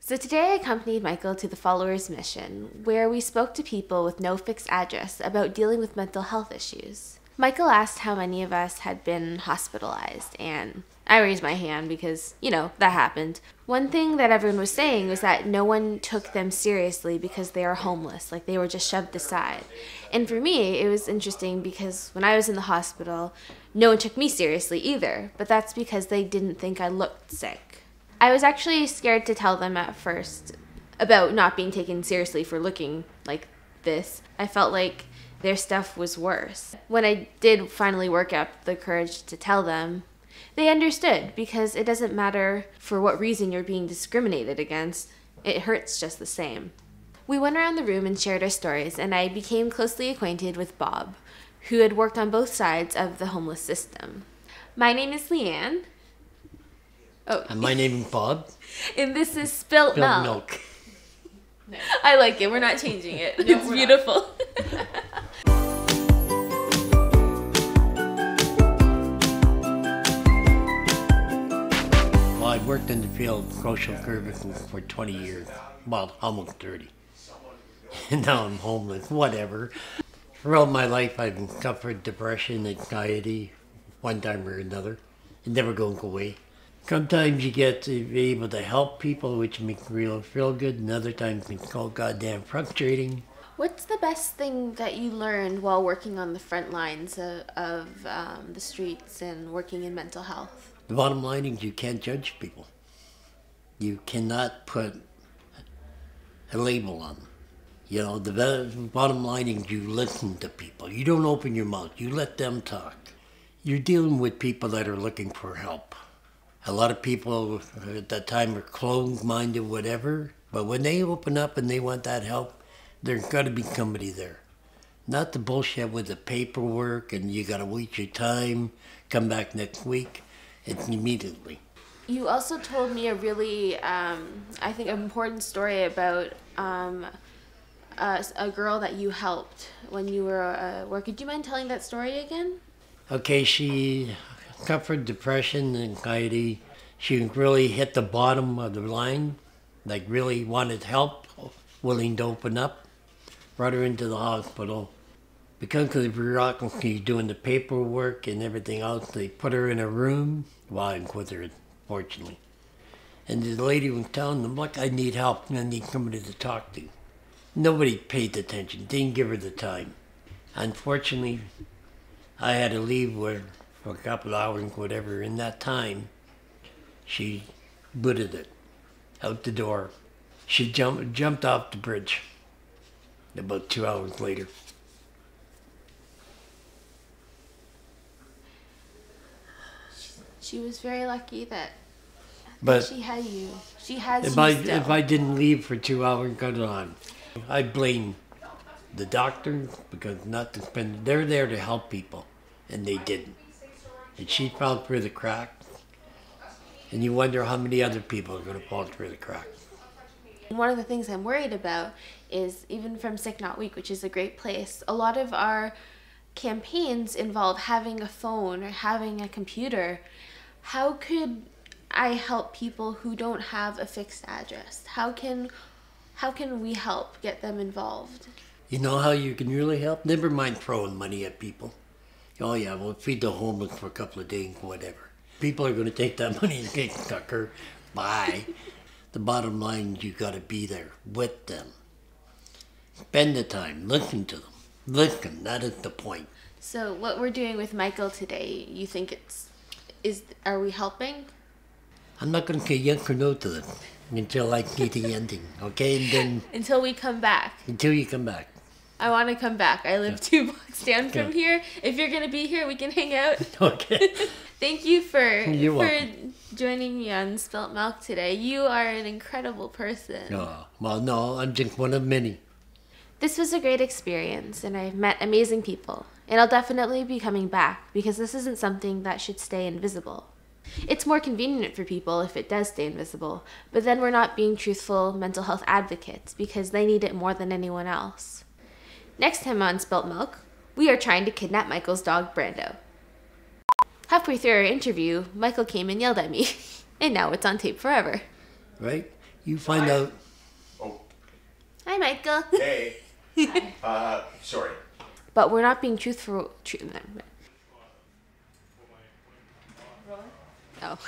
So today I accompanied Michael to the Followers Mission, where we spoke to people with no fixed address about dealing with mental health issues. Michael asked how many of us had been hospitalized, and I raised my hand because, that happened. One thing that everyone was saying was that no one took them seriously because they are homeless, like they were just shoved aside. And for me, it was interesting because when I was in the hospital, no one took me seriously either, but that's because they didn't think I looked sick. I was actually scared to tell them at first about not being taken seriously for looking like this. I felt like their stuff was worse. When I did finally work up the courage to tell them, they understood because it doesn't matter for what reason you're being discriminated against. It hurts just the same. We went around the room and shared our stories, and I became closely acquainted with Bob, who had worked on both sides of the homeless system. My name is Leanne. Oh. And my name is Bob. And this is Spilt Milk. No. I like it. We're not changing it. No, it's beautiful. Well, I worked in the field of social services for 20 years. Well, almost 30. And now I'm homeless, whatever. Throughout my life, I've suffered depression, anxiety, one time or another. It never goes away. Sometimes you get to be able to help people, which makes me feel good, and other times it's so goddamn frustrating. What's the best thing that you learned while working on the front lines of the streets and working in mental health? The bottom line is you can't judge people. You cannot put a label on them. The bottom line is you listen to people. You don't open your mouth. You let them talk. You're dealing with people that are looking for help. A lot of people at that time are closed-minded, whatever, but when they open up and they want that help, there's got to be somebody there. Not the bullshit with the paperwork and you got to wait your time, come back next week. It's immediately. You also told me a really, I think, important story about a girl that you helped when you were working. Do you mind telling that story again? Okay, she suffered depression, anxiety. She really hit the bottom of the line, like really wanted help, willing to open up. Brought her into the hospital. Because of the bureaucracy doing the paperwork and everything else, they put her in a room. Well, I was with her, fortunately. And the lady was telling them, look, I need help and I need somebody to talk to. Nobody paid attention, didn't give her the time. Unfortunately, I had to leave for a couple of hours, whatever. In that time, she booted it out the door. She jumped off the bridge about 2 hours later. She was very lucky that she had you. She has you still. If I didn't leave for 2 hours, got on. I blame the doctors because they're there to help people, and they didn't. And she fell through the cracks, and you wonder how many other people are going to fall through the cracks. One of the things I'm worried about is, even from SickNotWeak, which is a great place, a lot of our campaigns involve having a phone or having a computer. How could I help people who don't have a fixed address? How can we help get them involved? You know how you can really help? Never mind throwing money at people. Oh yeah, we'll feed the homeless for a couple of days, whatever. People are going to take that money and say, sucker, bye. The bottom line is you got to be there with them. Spend the time, listen to them. Listen, that is the point. So what we're doing with Michael today, you think are we helping? I'm not going to say yes or no to them until I get the ending, okay? And then until we come back. Until you come back. I want to come back. I live 2 blocks down from here. If you're going to be here, we can hang out. Okay. Thank you for welcome. Joining me on Spilt Milk today. You are an incredible person. Oh, well, no, I'm just one of many. This was a great experience, and I've met amazing people. And I'll definitely be coming back because this isn't something that should stay invisible. It's more convenient for people if it does stay invisible, but then we're not being truthful mental health advocates because they need it more than anyone else. Next time on Spilt Milk, we are trying to kidnap Michael's dog, Brando. Halfway through our interview, Michael came and yelled at me, and now it's on tape forever. Right? You find out. Oh, Hi, Michael. hey. Sorry. But we're not being truthful. Oh.